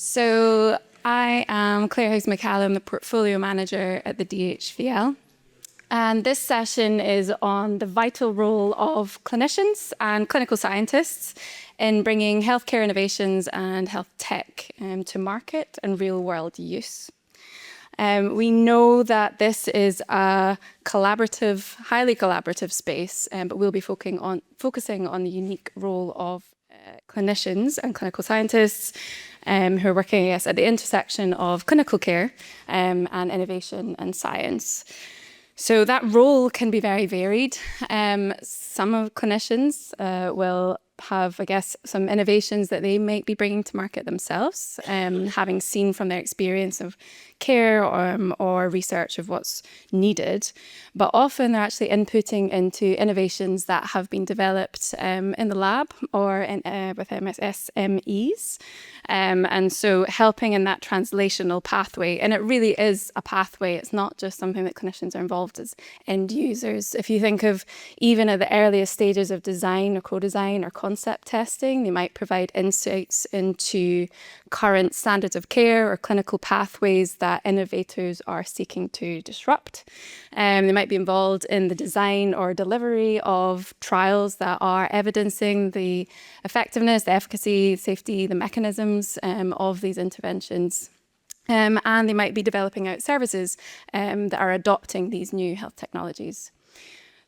So I am Claire Higgs-McCallum, the Portfolio Manager at the DHVL. And this session is on the vital role of clinicians and clinical scientists in bringing healthcare innovations and health tech to market and real-world use. We know that this is a collaborative, highly collaborative space, but we'll be focusing on the unique role of clinicians and clinical scientists who are working, I guess, at the intersection of clinical care and innovation and science. So that role can be very varied. Some of clinicians will have, I guess, some innovations that they might be bringing to market themselves, having seen from their experience of care or research of what's needed. But often they're actually inputting into innovations that have been developed in the lab or with SMEs. And so helping in that translational pathway. And it really is a pathway. It's not just something that clinicians are involved as end users. If you think of even at the earliest stages of design or co-design or concept testing, they might provide insights into current standards of care or clinical pathways that innovators are seeking to disrupt. They might be involved in the design or delivery of trials that are evidencing the effectiveness, the efficacy, safety, the mechanisms of these interventions. And they might be developing out services that are adopting these new health technologies.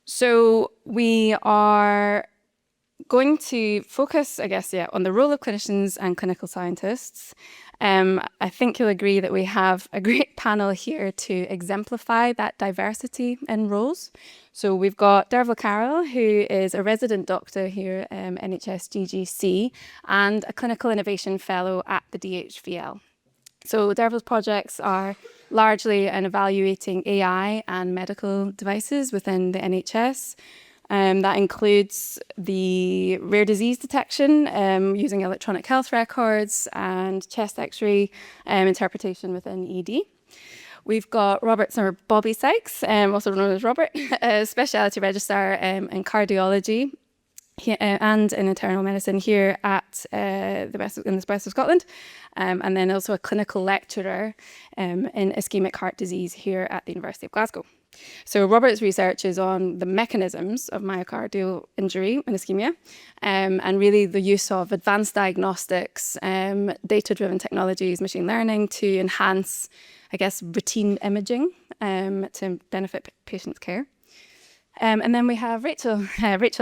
So we are going to focus, I guess, on the role of clinicians and clinical scientists. I think you'll agree that we have a great panel here to exemplify that diversity in roles. So we've got Dervla Carroll, who is a resident doctor here at NHS GGC and a clinical innovation fellow at the DHVL. So Dervla's projects are largely in evaluating AI and medical devices within the NHS. That includes the rare disease detection using electronic health records and chest x-ray interpretation within ED. We've got Bobby Sykes, also known as Robert, a specialty registrar in cardiology and in internal medicine here at in the West of Scotland, and then also a clinical lecturer in ischemic heart disease here at the University of Glasgow. So Robert's research is on the mechanisms of myocardial injury and ischemia, and really the use of advanced diagnostics, data-driven technologies, machine learning to enhance, I guess, routine imaging to benefit patients' care. And then we have Rachael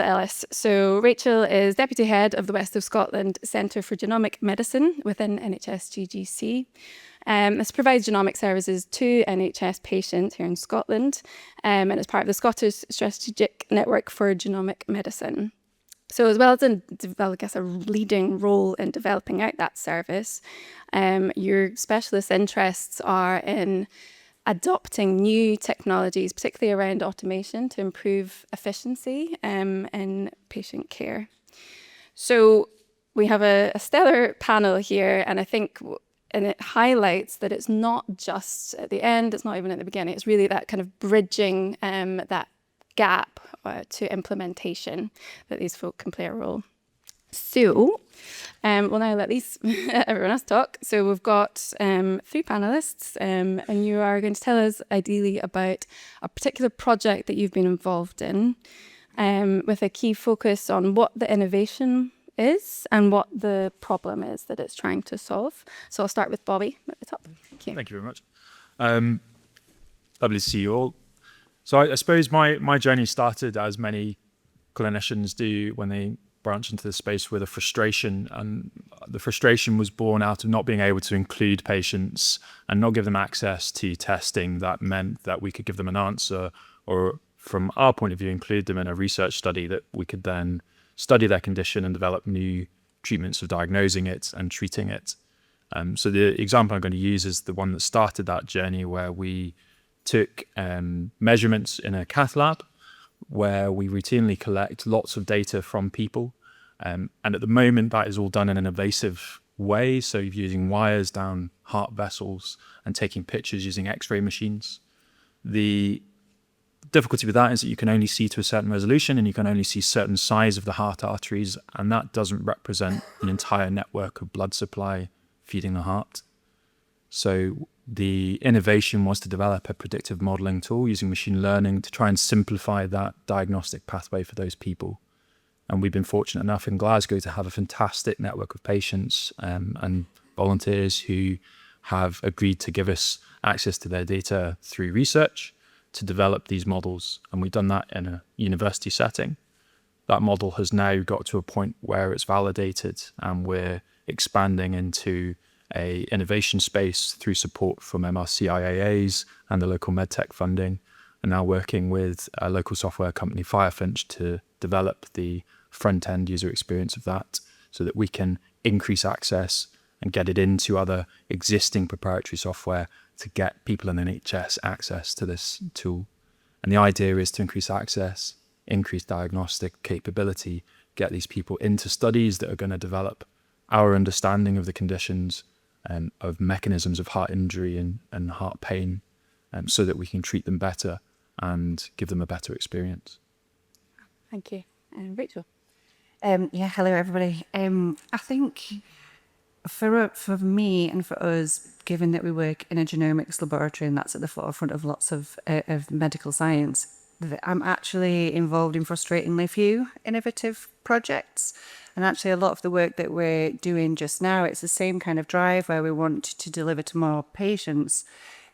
Ellis. So Rachael is Deputy Head of the West of Scotland Centre for Genomic Medicine within NHS GGC. This provides genomic services to NHS patients here in Scotland, and it's part of the Scottish Strategic Network for Genomic Medicine. So as well as a leading role in developing out that service, your specialist interests are in adopting new technologies, particularly around automation, to improve efficiency in patient care. So we have a stellar panel here, and I think it highlights that it's not just at the end, it's not even at the beginning, it's really that kind of bridging that gap to implementation that these folk can play a role. So we'll now let everyone else talk. So we've got three panellists, and you are going to tell us ideally about a particular project that you've been involved in, with a key focus on what the innovation is and what the problem is that it's trying to solve. So I'll start with Bobby at the top. Thank you. Thank you very much. Lovely to see you all. So I suppose my journey started, as many clinicians do when they branch into the space, with a frustration, and the frustration was born out of not being able to include patients and not give them access to testing that meant that we could give them an answer, or from our point of view, include them in a research study that we could then study their condition and develop new treatments of diagnosing it and treating it. So the example I'm going to use is the one that started that journey, where we took measurements in a cath lab, where we routinely collect lots of data from people. And at the moment, that is all done in an invasive way. So you're using wires down heart vessels and taking pictures using X-ray machines. The difficulty with that is that you can only see to a certain resolution, and you can only see certain size of the heart arteries, and that doesn't represent an entire network of blood supply feeding the heart. So the innovation was to develop a predictive modeling tool using machine learning to try and simplify that diagnostic pathway for those people. And we've been fortunate enough in Glasgow to have a fantastic network of patients and volunteers who have agreed to give us access to their data through research to develop these models. And we've done that in a university setting. That model has now got to a point where it's validated, and we're expanding into a innovation space through support from MRCIAAs and the local medtech funding, and now working with a local software company, Firefinch, to develop the front-end user experience of that so that we can increase access and get it into other existing proprietary software to get people in the NHS access to this tool. And the idea is to increase access, increase diagnostic capability, get these people into studies that are going to develop our understanding of the conditions and of mechanisms of heart injury and heart pain, so that we can treat them better and give them a better experience. Thank you. And Rachael? Hello everybody. I think for me and for us, given that we work in a genomics laboratory and that's at the forefront of lots of medical science, that I'm actually involved in frustratingly few innovative projects. And actually a lot of the work that we're doing just now, it's the same kind of drive where we want to deliver to more patients,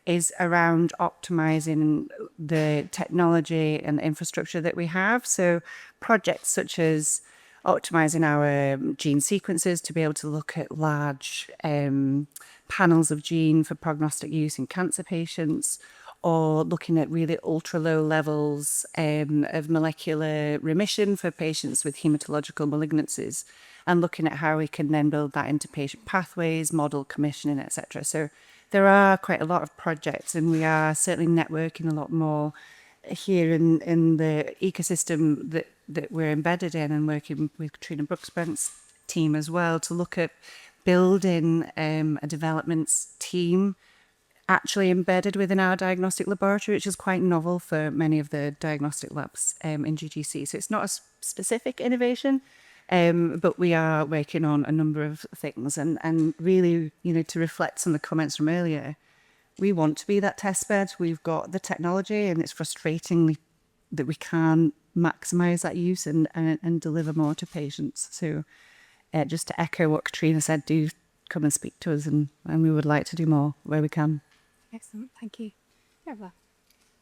is around optimizing the technology and the infrastructure that we have. So projects such as optimizing our gene sequences to be able to look at large panels of gene for prognostic use in cancer patients, or looking at really ultra low levels of molecular remission for patients with hematological malignancies, and looking at how we can then build that into patient pathways, model commissioning, etc. So there are quite a lot of projects, and we are certainly networking a lot more here in the ecosystem that we're embedded in, and working with Katrina Brooks-Brent's team as well to look at building a development team actually embedded within our diagnostic laboratory, which is quite novel for many of the diagnostic labs in GGC. So it's not a specific innovation, but we are working on a number of things, and really, to reflect some of the comments from earlier, we want to be that test bed. We've got the technology, and it's frustrating that we can't maximize that use and deliver more to patients. So just to echo what Katrina said, do come and speak to us, and we would like to do more where we can. Excellent. Thank you. Dervla?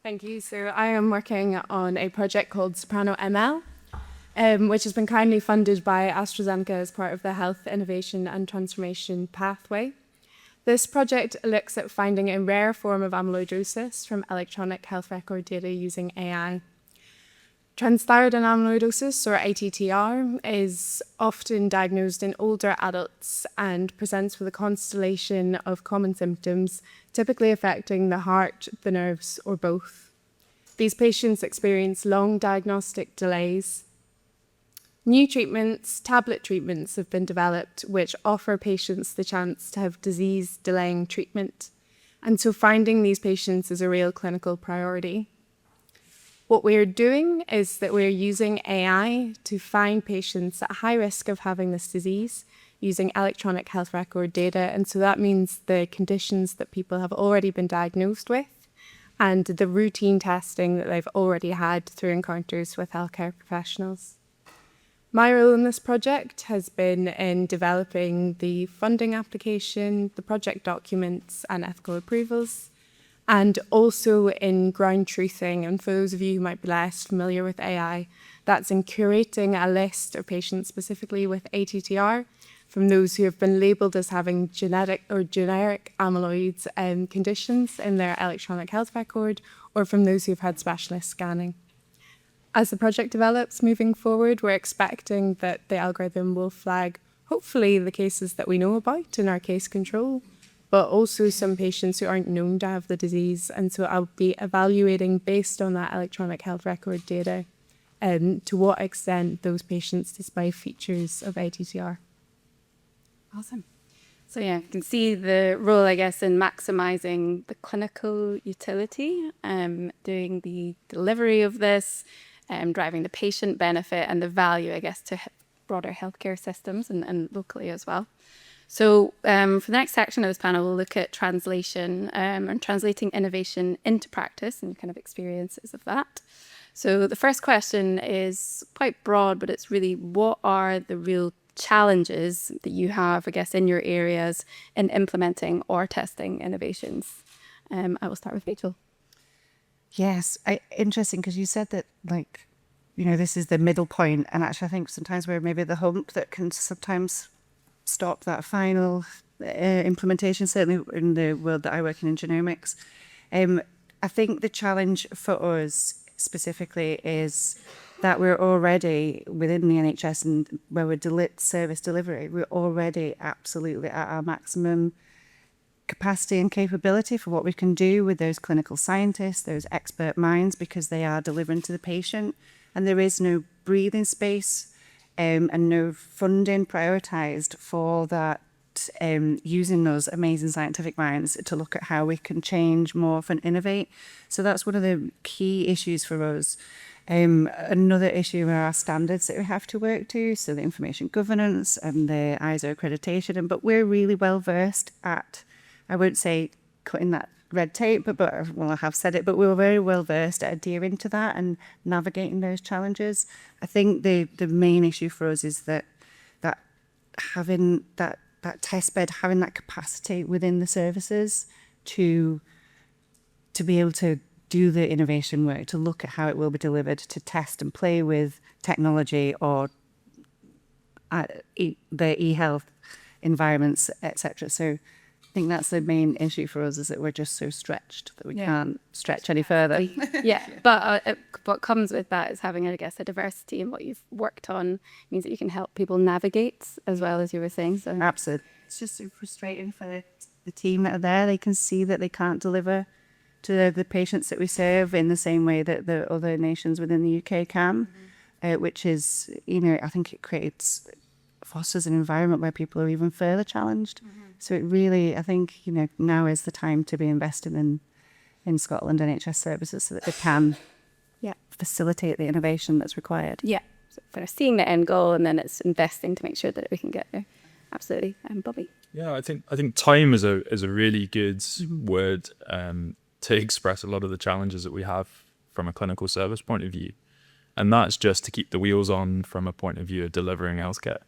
Thank you. So I am working on a project called Soprano ML, which has been kindly funded by AstraZeneca as part of the Health Innovation and Transformation Pathway. This project looks at finding a rare form of amyloidosis from electronic health record data using AI. Transthyretin amyloidosis, or ATTR, is often diagnosed in older adults and presents with a constellation of common symptoms, typically affecting the heart, the nerves, or both. These patients experience long diagnostic delays. New treatments, tablet treatments, have been developed which offer patients the chance to have disease-delaying treatment. And so finding these patients is a real clinical priority. What we're doing is that we're using AI to find patients at high risk of having this disease using electronic health record data. And so that means the conditions that people have already been diagnosed with and the routine testing that they've already had through encounters with healthcare professionals. My role in this project has been in developing the funding application, the project documents and ethical approvals, and also in ground truthing. And for those of you who might be less familiar with AI, that's in curating a list of patients specifically with ATTR from those who have been labelled as having genetic or generic amyloid conditions in their electronic health record, or from those who've had specialist scanning. As the project develops moving forward, we're expecting that the algorithm will flag, hopefully, the cases that we know about in our case control, but also some patients who aren't known to have the disease. And so I'll be evaluating based on that electronic health record data to what extent those patients display features of ATTR. Awesome. So yeah, you can see the role, I guess, in maximizing the clinical utility, doing the delivery of this, driving the patient benefit and the value, I guess, to broader healthcare systems and locally as well. So for the next section of this panel, we'll look at translation and translating innovation into practice and kind of experiences of that. So the first question is quite broad, but it's really, what are the real challenges that you have, I guess, in your areas in implementing or testing innovations? I will start with Rachael. Yes, interesting, because you said that, like, you know, this is the middle point, and actually I think sometimes we're maybe the hump that can sometimes stop that final implementation, certainly in the world that I work in genomics. I think the challenge for us specifically is that we're already within the NHS and where we're service delivery, we're already absolutely at our maximum capacity and capability for what we can do with those clinical scientists, those expert minds, because they are delivering to the patient, and there is no breathing space and no funding prioritised for that, using those amazing scientific minds to look at how we can change, morph and innovate. So that's one of the key issues for us. Another issue are our standards that we have to work to, so the information governance and the ISO accreditation, but we're really well versed at, I won't say cutting that red tape, but well, I have said it, but we were very well versed at adhering to that and navigating those challenges. I think the main issue for us is that having that test bed, having that capacity within the services to be able to do the innovation work, to look at how it will be delivered, to test and play with technology or the e-health environments, etc. So I think that's the main issue for us, is that we're just so stretched that we can't stretch any further. Yeah, but what comes with that is having, I guess, a diversity in what you've worked on means that you can help people navigate as well, as you were saying. So Absolutely. It's just so frustrating for the team that are there. They can see that they can't deliver to the patients that we serve in the same way that the other nations within the UK can, which is, you know, I think it fosters an environment where people are even further challenged. So it really, I think, you know, now is the time to be investing in Scotland NHS services so that they can facilitate the innovation that's required. yeah, so kind of seeing the end goal, and then it's investing to make sure that we can get there. Absolutely. Bobby. Yeah, I think time is a really good word to express a lot of the challenges that we have from a clinical service point of view, and that's just to keep the wheels on from a point of view of delivering healthcare.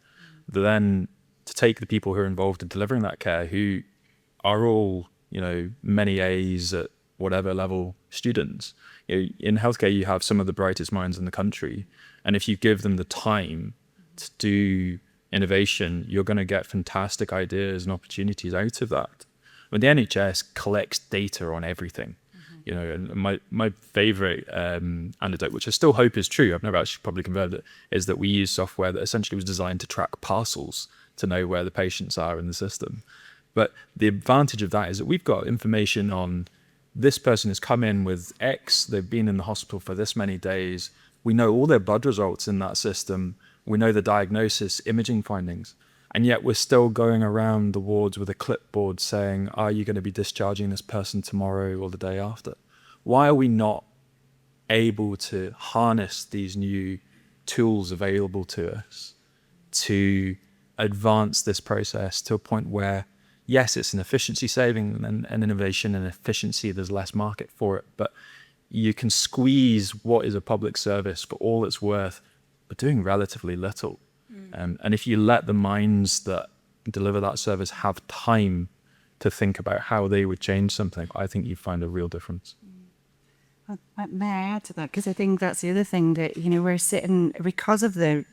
Then to take the people who are involved in delivering that care, who are all, you know, many A's at whatever level students. You know, in healthcare, you have some of the brightest minds in the country, and if you give them the time to do innovation, you're going to get fantastic ideas and opportunities out of that. When the NHS collects data on everything, you know, and my favorite anecdote, which I still hope is true, I've never actually probably confirmed it, is that we use software that essentially was designed to track parcels to know where the patients are in the system. But the advantage of that is that we've got information on this person has come in with X, they've been in the hospital for this many days, we know all their blood results in that system, we know the diagnosis, imaging findings, and yet we're still going around the wards with a clipboard saying, are you going to be discharging this person tomorrow or the day after? Why are we not able to harness these new tools available to us to advance this process to a point where, yes, it's an efficiency saving and innovation and efficiency, there's less market for it, but you can squeeze what is a public service for all it's worth, but doing relatively little. And if you let the minds that deliver that service have time to think about how they would change something, I think you find a real difference. May I add to that? Because I think that's the other thing that, you know, we're sitting, because of the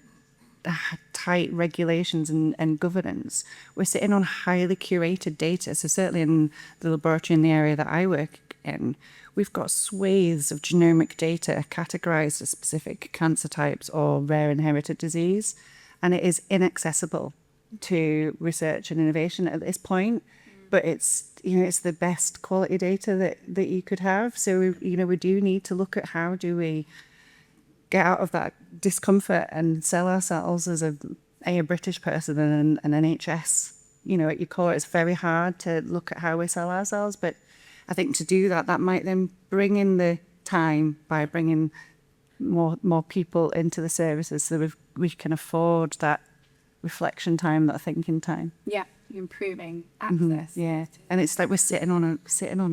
tight regulations and governance, we're sitting on highly curated data. So certainly in the laboratory in the area that I work in, we've got swathes of genomic data categorized as specific cancer types or rare inherited disease, and it is inaccessible to research and innovation at this point. But it's, you know, it's the best quality data that you could have. So, you know, we do need to look at how do we get out of that discomfort and sell ourselves as a British person and an NHS. You know, at your core, it's very hard to look at how we sell ourselves. But I think to do that, that might then bring in the time by bringing more people into the services so we can afford that reflection time, that thinking time. Yeah, improving access. Yeah, and it's like we're sitting on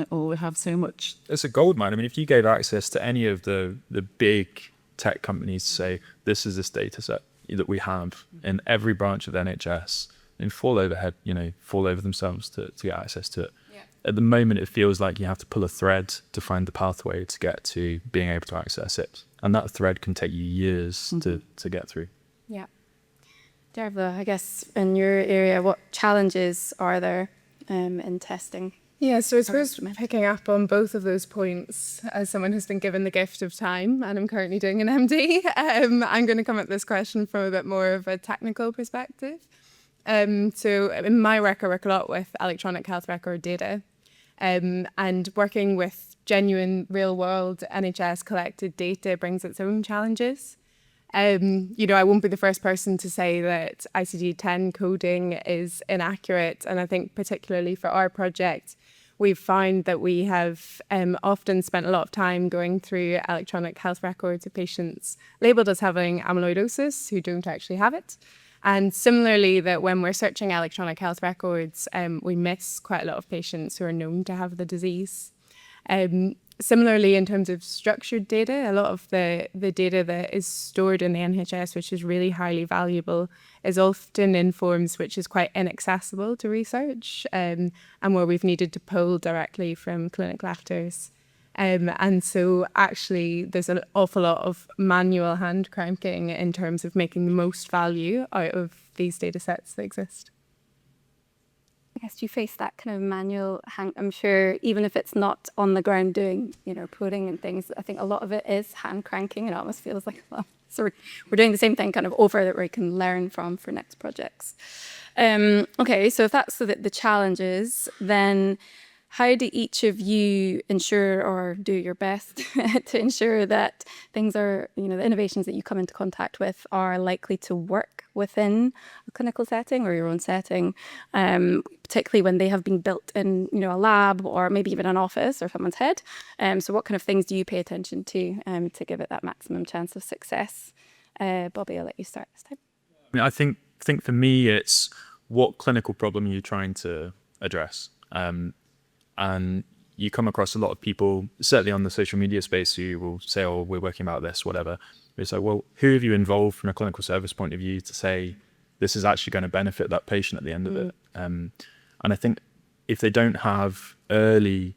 it all. We have so much. It's a goldmine. I mean, if you gave access to any of the big tech companies to say, this is this data set that we have in every branch of the NHS, and fall over themselves to get access to it. Yeah. At the moment, it feels like you have to pull a thread to find the pathway to get to being able to access it. And that thread can take you years to get through. Yeah. Dervla, I guess in your area, what challenges are there in testing? Yeah, so I suppose picking up on both of those points, as someone who's been given the gift of time, and I'm currently doing an MD, I'm going to come at this question from a bit more of a technical perspective. So in my work, I work a lot with electronic health record data, and working with genuine real-world NHS collected data brings its own challenges. I won't be the first person to say that ICD-10 coding is inaccurate, and I think particularly for our project, we've found that we have often spent a lot of time going through electronic health records of patients labelled as having amyloidosis who don't actually have it. And similarly, that when we're searching electronic health records, we miss quite a lot of patients who are known to have the disease. Similarly, in terms of structured data, a lot of the data that is stored in the NHS, which is really highly valuable, is often in forms which is quite inaccessible to research, and where we've needed to pull directly from clinical actors. And so actually there's an awful lot of manual hand cranking in terms of making the most value out of these data sets that exist. I guess you face that kind of manual hand. I'm sure even if it's not on the ground doing, coding and things, I think a lot of it is hand cranking. It almost feels like, so we're doing the same thing kind of over that we can learn from for next projects. Okay, so if that's the challenges, then how do each of you ensure or do your best to ensure that things are, the innovations that you come into contact with are likely to work within a clinical setting or your own setting, particularly when they have been built in, a lab or maybe even an office or someone's head. So what kind of things do you pay attention to give it that maximum chance of success? Bobby, I'll let you start this time. I think for me, it's what clinical problem are you trying to address? And you come across a lot of people, certainly on the social media space, who will say, oh, we're working about this, whatever. It's like, well, who have you involved from a clinical service point of view to say this is actually going to benefit that patient at the end of it? And I think if they don't have early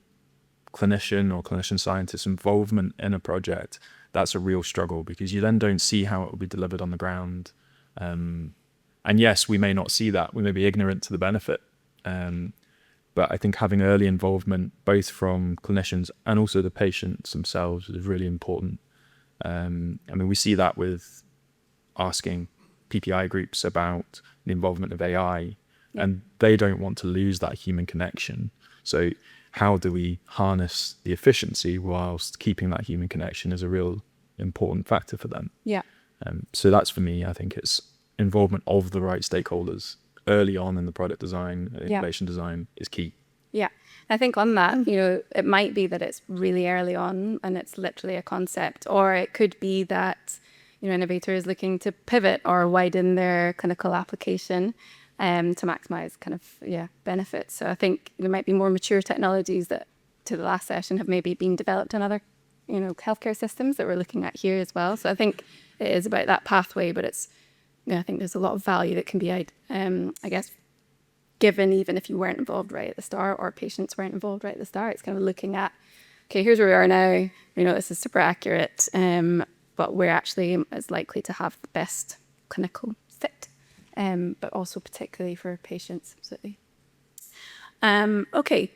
clinician or clinician scientist involvement in a project, that's a real struggle, because you then don't see how it will be delivered on the ground. And yes, we may not see that. We may be ignorant to the benefit. But I think having early involvement, both from clinicians and also the patients themselves, is really important. We see that with asking PPI groups about the involvement of AI, and they don't want to lose that human connection. So how do we harness the efficiency whilst keeping that human connection is a real important factor for them. Yeah. So that's, for me, I think it's involvement of the right stakeholders early on in the product design, innovation design is key. Yeah. I think on that, it might be that it's really early on and it's literally a concept, or it could be that, innovator is looking to pivot or widen their clinical application to maximize kind of, benefits. So I think there might be more mature technologies that, to the last session, have maybe been developed in other, healthcare systems that we're looking at here as well. So I think it is about that pathway, but it's, I think there's a lot of value that can be, I guess, given even if you weren't involved right at the start, or patients weren't involved right at the start. It's kind of looking at, okay, here's where we are now. This is super accurate, but we're actually as likely to have the best clinical fit, but also particularly for patients. Absolutely. Okay.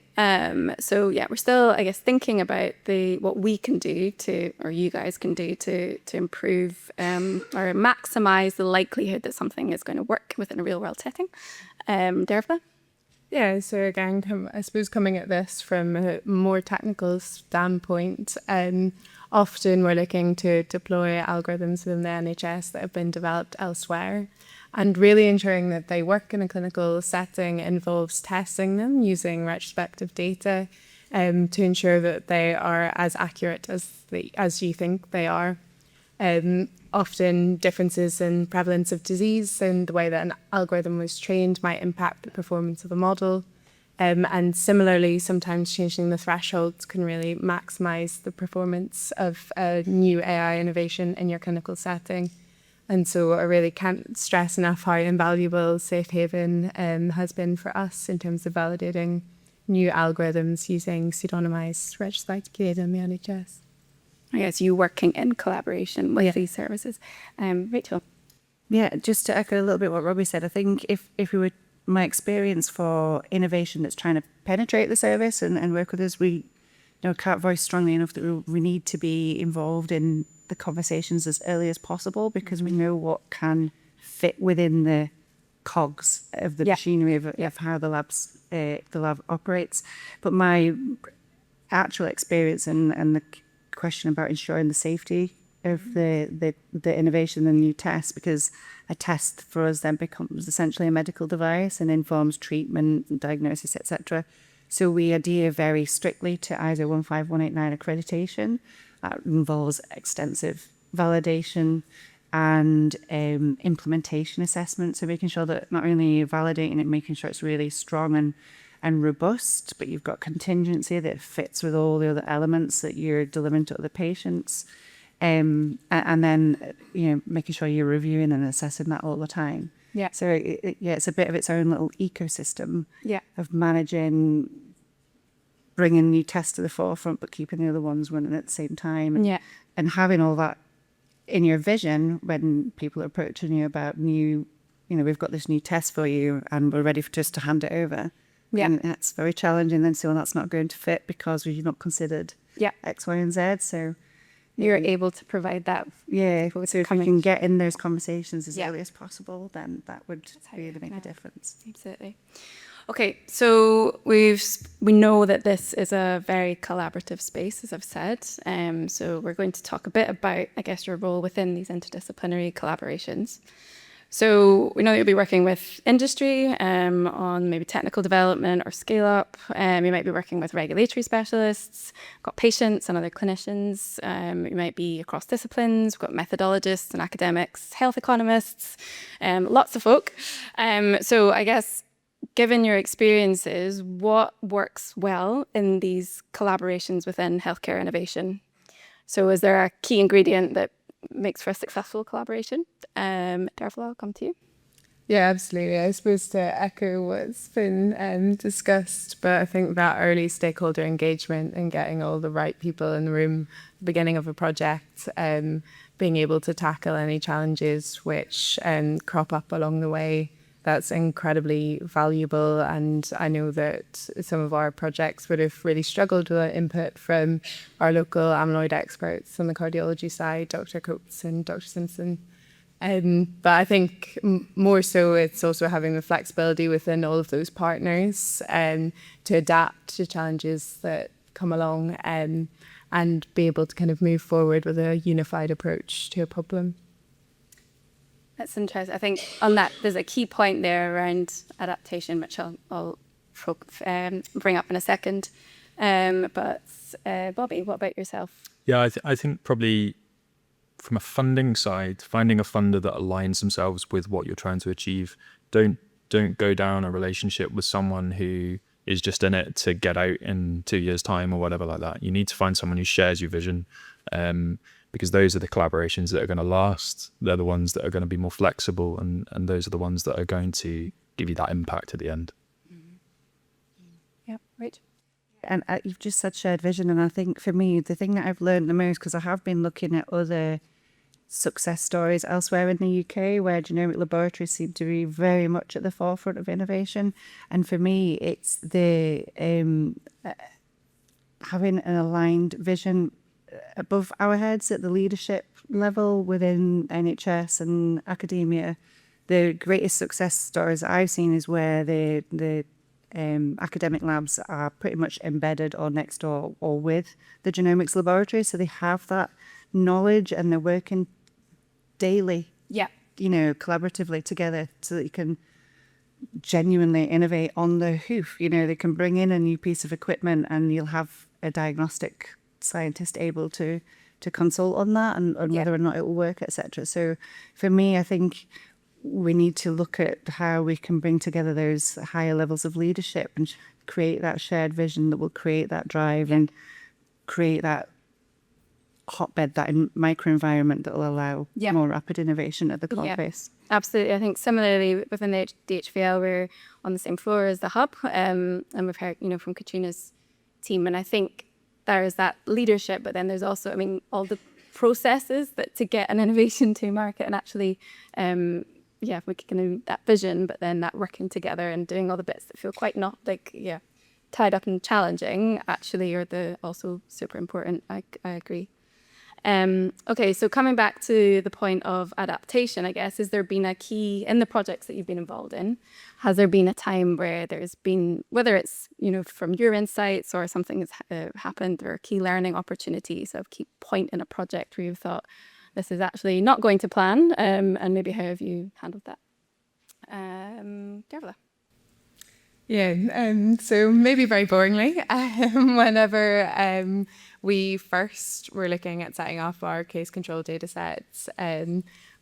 So we're still, I guess, thinking about what we can do or you guys can do to improve or maximize the likelihood that something is going to work within a real world setting. Dervla? Yeah, so again, I suppose coming at this from a more technical standpoint, often we're looking to deploy algorithms within the NHS that have been developed elsewhere. And really ensuring that they work in a clinical setting involves testing them using retrospective data to ensure that they are as accurate as you think they are. Often differences in prevalence of disease and the way that an algorithm was trained might impact the performance of a model. And similarly, sometimes changing the thresholds can really maximize the performance of a new AI innovation in your clinical setting. And so I really can't stress enough how invaluable Safe Haven has been for us in terms of validating new algorithms using pseudonymized registered data in the NHS. I guess you working in collaboration with these services. Rachel. Yeah, just to echo a little bit what Robbie said, I think if we were, my experience for innovation that's trying to penetrate the service and work with us, we can't voice strongly enough that we need to be involved in the conversations as early as possible, because we know what can fit within the cogs of the machinery of how the lab operates. But my actual experience and the question about ensuring the safety of the innovation and new tests, because a test for us then becomes essentially a medical device and informs treatment, diagnosis, etc. So we adhere very strictly to ISO 15189 accreditation. That involves extensive validation and implementation assessment. So making sure that not only validating it, making sure it's really strong and robust, but you've got contingency that fits with all the other elements that you're delivering to other patients. And then, making sure you're reviewing and assessing that all the time. Yeah. So it's a bit of its own little ecosystem of managing, bringing new tests to the forefront, but keeping the other ones running at the same time. Yeah. And having all that in your vision when people are approaching you about new, we've got this new test for you and we're ready just to hand it over. Yeah. And that's very challenging then. So that's not going to fit because we've not considered X, Y, and Z. So you're able to provide that. Yeah. So if we can get in those conversations as Yeah. early as possible, then that would really make a difference. Absolutely. Okay, so we know that this is a very collaborative space, as I've said. So we're going to talk a bit about, I guess, your role within these interdisciplinary collaborations. So we know you'll be working with industry on maybe technical development or scale up. You might be working with regulatory specialists, got patients and other clinicians. You might be across disciplines. We've got methodologists and academics, health economists, lots of folk. So I guess, given your experiences, what works well in these collaborations within healthcare innovation? So is there a key ingredient that makes for a successful collaboration? Dervla, I'll come to you. Yeah, absolutely. I suppose to echo what's been discussed, but I think that early stakeholder engagement and getting all the right people in the room at the beginning of a project, being able to tackle any challenges which crop up along the way, that's incredibly valuable. And I know that some of our projects would have really struggled with input from our local amyloid experts on the cardiology side, Dr. Coates and Dr. Simpson. But I think more so it's also having the flexibility within all of those partners to adapt to challenges that come along and be able to kind of move forward with a unified approach to a problem. That's interesting. I think on that, there's a key point there around adaptation, which I'll bring up in a second. But Bobby, what about yourself? Yeah, I think probably from a funding side, finding a funder that aligns themselves with what you're trying to achieve. Don't go down a relationship with someone who is just in it to get out in 2 years' time or whatever like that. You need to find someone who shares your vision. Because those are the collaborations that are going to last. They're the ones that are going to be more flexible, and those are the ones that are going to give you that impact at the end. Yeah, right. And you've just said shared vision, and I think for me, the thing that I've learned the most, because I have been looking at other success stories elsewhere in the UK where genomic laboratories seem to be very much at the forefront of innovation. And for me, it's the having an aligned vision above our heads at the leadership level within NHS and academia. The greatest success stories I've seen is where the academic labs are pretty much embedded or next door or with the genomics laboratory, so they have that knowledge and they're working daily, collaboratively together, so that you can genuinely innovate on the hoof. They can bring in a new piece of equipment and you'll have a diagnostic scientist able to to consult on that and whether or not it will work, etc. So for me, I think we need to look at how we can bring together those higher levels of leadership and create that shared vision that will create that drive and create that hotbed, that microenvironment that will allow more rapid innovation at the core base. Absolutely. I think similarly within the DHVL, we're on the same floor as the hub, and we've heard, from Katrina's team. And I think there is that leadership, but then there's also, all the processes that to get an innovation to market and actually, if we can that vision, but then that working together and doing all the bits that feel quite not tied up and challenging actually are the also super important. I agree. Okay, so coming back to the point of adaptation, I guess, has there been a key in the projects that you've been involved in? Has there been a time where there's been, whether it's, from your insights or something has happened or a key learning opportunity, so a key point in a project where you've thought, this is actually not going to plan, and maybe how have you handled that? Dervla. Yeah, so maybe very boringly, whenever we first were looking at setting up our case control data sets,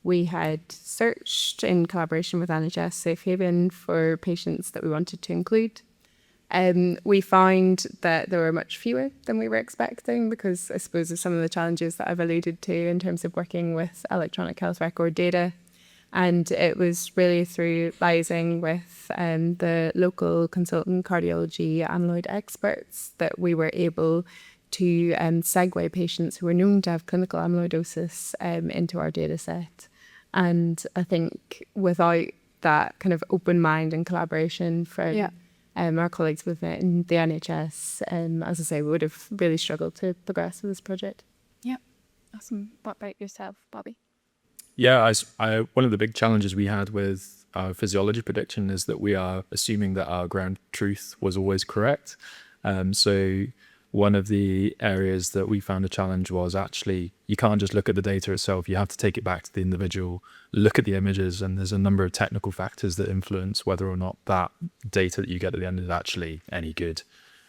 we had searched in collaboration with NHS Safe Haven for patients that we wanted to include. We found that there were much fewer than we were expecting because I suppose of some of the challenges that I've alluded to in terms of working with electronic health record data. And it was really through liaising with the local consultant cardiology amyloid experts that we were able to segue patients who were known to have clinical amyloidosis into our data set. And I think without that kind of open mind and collaboration from our colleagues within the NHS, as I say, we would have really struggled to progress with this project. Yeah, awesome. What about yourself, Bobby? Yeah, one of the big challenges we had with our physiology prediction is that we are assuming that our ground truth was always correct. So one of the areas that we found a challenge was actually you can't just look at the data itself. You have to take it back to the individual, look at the images, and there's a number of technical factors that influence whether or not that data that you get at the end is actually any good.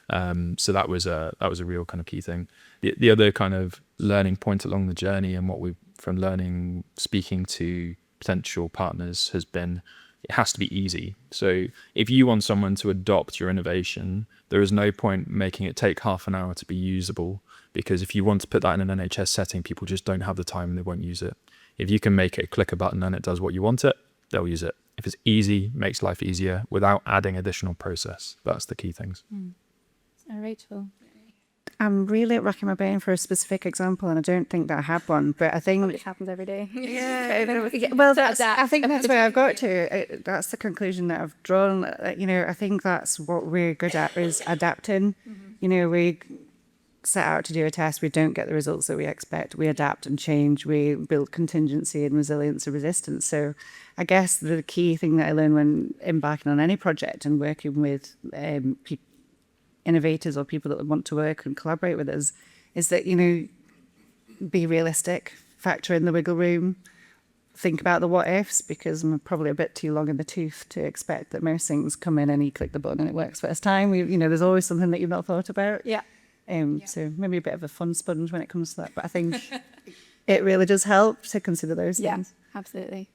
So that was a real kind of key thing. The other kind of learning point along the journey and what we've from learning, speaking to potential partners has been, it has to be easy. So if you want someone to adopt your innovation, there is no point making it take half an hour to be usable, because if you want to put that in an NHS setting, people just don't have the time and they won't use it. If you can make it click a button and it does what you want it, they'll use it. If it's easy, makes life easier without adding additional process. That's the key things. Rachel. I'm really racking my brain for a specific example, and I don't think that I have one. But I think it happens every day. Well, I think that's where I've got to. That's the conclusion that I've drawn. I think that's what we're good at is adapting. We set out to do a test, we don't get the results that we expect. We adapt and change. We build contingency and resilience and resistance. So, I guess the key thing that I learned when embarking on any project and working with innovators or people that want to work and collaborate with us is that, be realistic, factor in the wiggle room, think about the what ifs, because I'm probably a bit too long in the tooth to expect that most things come in and you click the button and it works first time. There's always something that you've not thought about. So maybe a bit of a fun sponge when it comes to that. But I think it really does help to consider those things. Yeah, absolutely.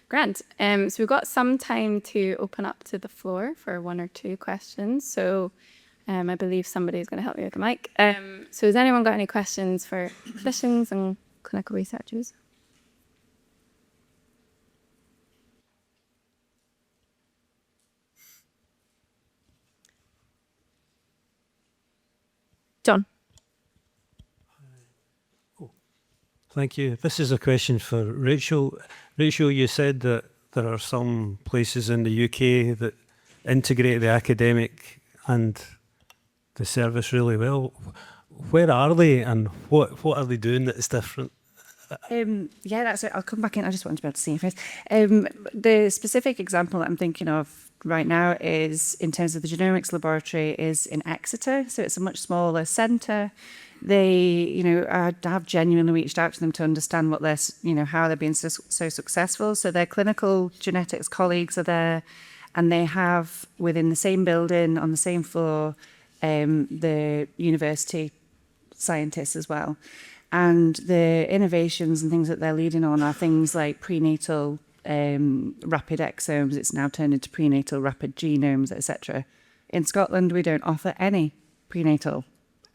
Grand. So we've got some time to open up to the floor for one or two questions. So I believe somebody is going to help me with the mic. So has anyone got any questions for clinicians and clinical researchers? John. Thank you. This is a question for Rachael. Rachael, you said that there are some places in the UK that integrate the academic and the service really well. Where are they, and what are they doing that is different? That's it. I'll come back in. I just wanted to be able to see you first. The specific example that I'm thinking of right now is in terms of the genomics laboratory is in Exeter. So it's a much smaller centre. They, I have genuinely reached out to them to understand what they're, how they're being so successful. So their clinical genetics colleagues are there, and they have within the same building on the same floor the university scientists as well. And the innovations and things that they're leading on are things like prenatal rapid exomes. It's now turned into prenatal rapid genomes, etc. In Scotland, we don't offer any prenatal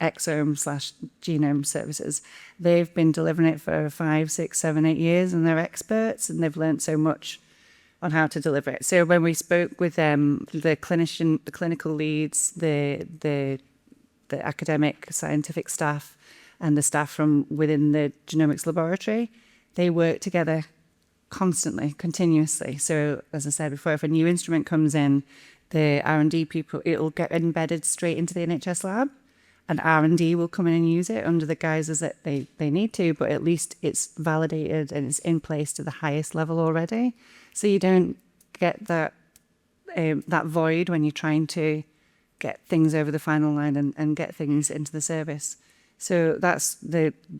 exome/genome services. They've been delivering it for 5, 6, 7, 8 years, and they're experts, and they've learned so much on how to deliver it. So when we spoke with the clinical leads, the academic scientific staff, and the staff from within the genomics laboratory, they work together constantly, continuously. So as I said before, if a new instrument comes in, the R&D people, it'll get embedded straight into the NHS lab, and R&D will come in and use it under the guises that they need to, but at least it's validated and it's in place to the highest level already. So you don't get that void when you're trying to get things over the final line and get things into the service. So that's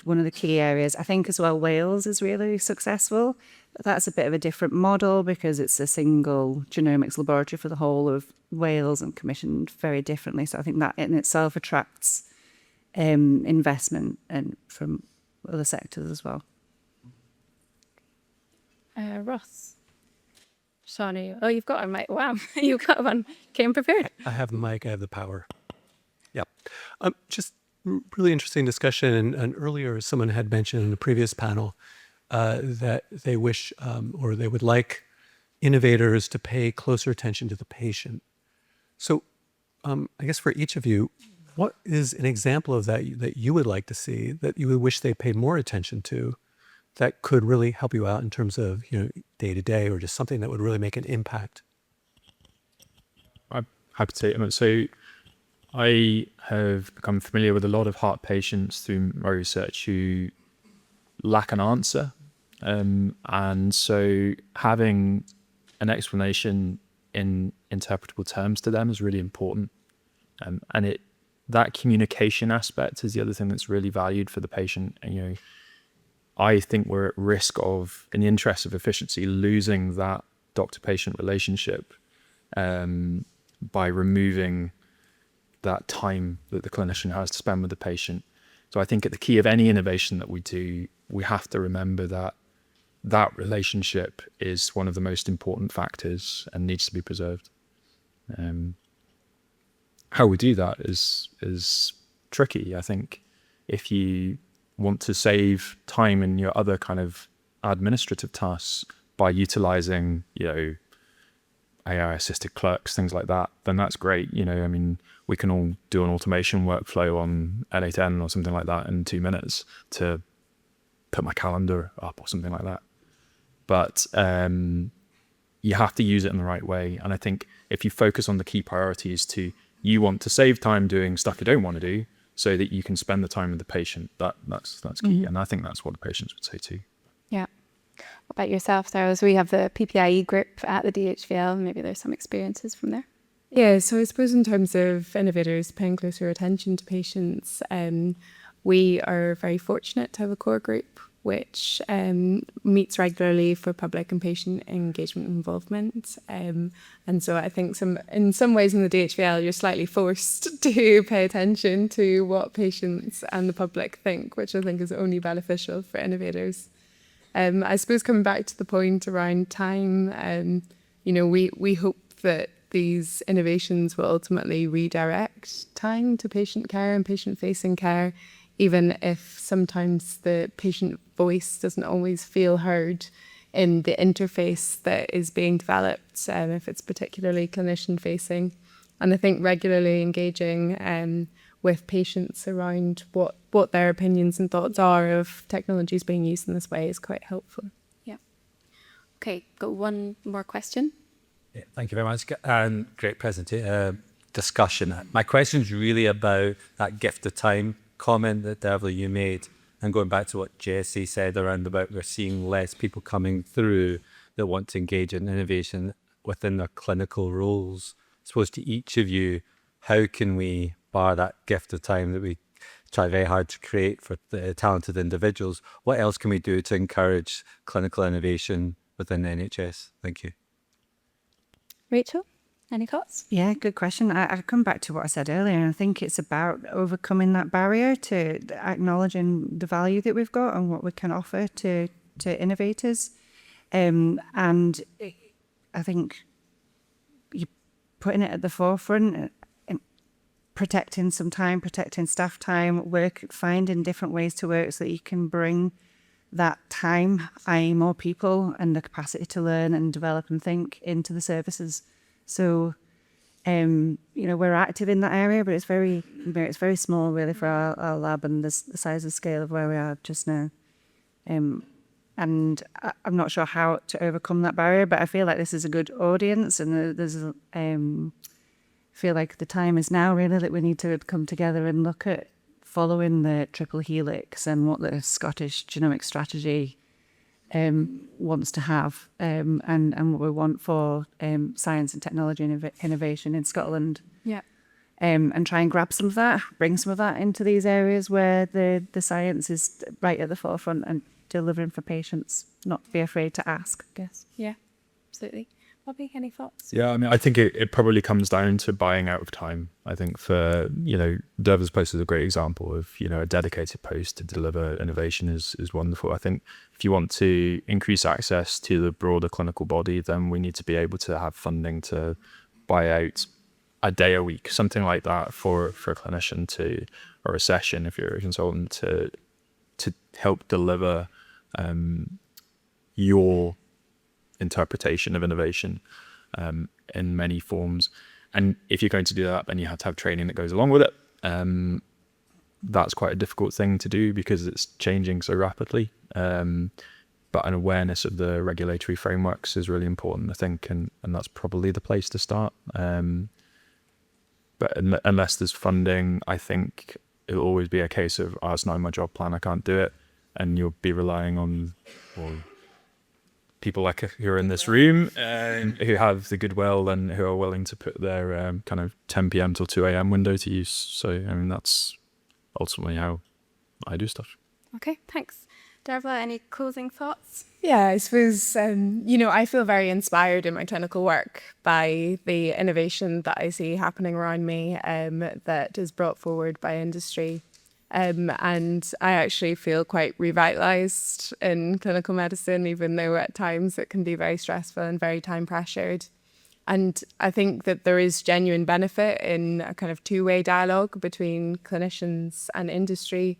one of the key areas. I think as well Wales is really successful. That's a bit of a different model because it's a single genomics laboratory for the whole of Wales and commissioned very differently. So I think that in itself attracts investment and from other sectors as well. Ross. Shawnee. Oh, you've got a mic. Wow, you've got one. Came prepared. I have the mic, I have the power. Yep. Just really interesting discussion. And earlier, someone had mentioned in the previous panel that they wish or they would like innovators to pay closer attention to the patient. So I guess for each of you, what is an example of that that you would like to see, that you would wish they paid more attention to, that could really help you out in terms of, day to day, or just something that would really make an impact? I'm happy to take them. So I have become familiar with a lot of heart patients through my research who lack an answer. And so having an explanation in interpretable terms to them is really important. And that communication aspect is the other thing that's really valued for the patient. And, I think we're at risk of, in the interest of efficiency, losing that doctor-patient relationship by removing that time that the clinician has to spend with the patient. So I think at the key of any innovation that we do, we have to remember that relationship is one of the most important factors and needs to be preserved. How we do that is tricky. I think if you want to save time in your other kind of administrative tasks by utilizing, AI-assisted clerks, things like that, then that's great. We can all do an automation workflow on L8N or something like that in 2 minutes to put my calendar up or something like that. But you have to use it in the right way. And I think if you focus on the key priorities you want to save time doing stuff you don't want to do, so that you can spend the time with the patient. That's key. And I think that's what the patients would say too. Yeah. What about yourself, Sarah? So we have the PPIE group at the DHVL. Maybe there's some experiences from there. Yeah, so I suppose in terms of innovators paying closer attention to patients, we are very fortunate to have a core group which meets regularly for public and patient engagement and involvement. And so I think in some ways in the DHVL, you're slightly forced to pay attention to what patients and the public think, which I think is only beneficial for innovators. I suppose coming back to the point around time, we hope that these innovations will ultimately redirect time to patient care and patient-facing care, even if sometimes the patient voice doesn't always feel heard in the interface that is being developed, if it's particularly clinician-facing. And I think regularly engaging with patients around what their opinions and thoughts are of technologies being used in this way is quite helpful. Yeah. Okay, got one more question. Yeah, thank you very much. And great presentation, discussion. My question is really about that gift of time comment that Dervla you made, and going back to what Jessie said around about we're seeing less people coming through that want to engage in innovation within their clinical roles. I suppose to each of you, how can we bar that gift of time that we try very hard to create for the talented individuals? What else can we do to encourage clinical innovation within the NHS? Thank you. Rachael? Any thoughts? Yeah, good question. I come back to what I said earlier, and I think it's about overcoming that barrier to acknowledging the value that we've got and what we can offer to innovators. And I think you're putting it at the forefront, and protecting some time, protecting staff time, finding different ways to work so that you can bring that time, i.e. more people and the capacity to learn and develop and think into the services. So, we're active in that area, but it's very small really for our lab and the size and scale of where we are just now. And I'm not sure how to overcome that barrier, but I feel like this is a good audience, and feel like the time is now really that we need to come together and look at following the triple helix and what the Scottish genomic strategy wants to have, and what we want for science and technology and innovation in Scotland. Yeah. And try and grab some of that, bring some of that into these areas where the science is right at the forefront and delivering for patients. Not be afraid to ask, I guess. Yeah, absolutely. Bobby, any thoughts? Yeah, I mean, I think it probably comes down to buying out of time. I think for, Dervla's post is a great example of, a dedicated post to deliver innovation is wonderful. I think if you want to increase access to the broader clinical body, then we need to be able to have funding to buy out a day a week, something like that for a clinician or a session if you're a consultant to help deliver your interpretation of innovation in many forms. And if you're going to do that, then you have to have training that goes along with it. That's quite a difficult thing to do because it's changing so rapidly. But an awareness of the regulatory frameworks is really important, I think, and that's probably the place to start. But unless there's funding, I think it'll always be a case of, it's not in my job plan, I can't do it. And you'll be relying on people like who are in this room who have the goodwill and who are willing to put their kind of 10 p.m. till 2 a.m. window to use. So, I mean, that's ultimately how I do stuff. Okay, thanks. Dervla, any closing thoughts? Yeah, I suppose, I feel very inspired in my clinical work by the innovation that I see happening around me that is brought forward by industry. And I actually feel quite revitalized in clinical medicine, even though at times it can be very stressful and very time pressured. And I think that there is genuine benefit in a kind of two-way dialogue between clinicians and industry,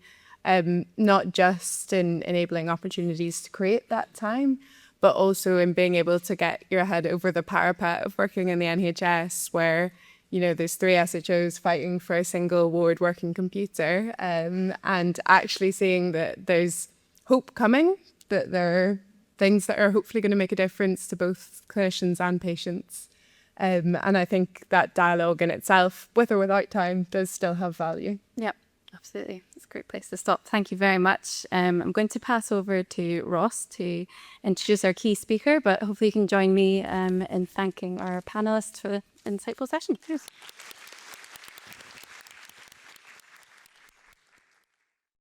not just in enabling opportunities to create that time, but also in being able to get your head over the parapet of working in the NHS where there's 3 SHOs fighting for a single ward working computer, and actually seeing that there's hope coming, that there are things that are hopefully going to make a difference to both clinicians and patients. And I think that dialogue in itself, with or without time, does still have value. Yep, absolutely. It's a great place to stop. Thank you very much. I'm going to pass over to Ross to introduce our key speaker, but hopefully you can join me in thanking our panellists for the insightful session. Cheers.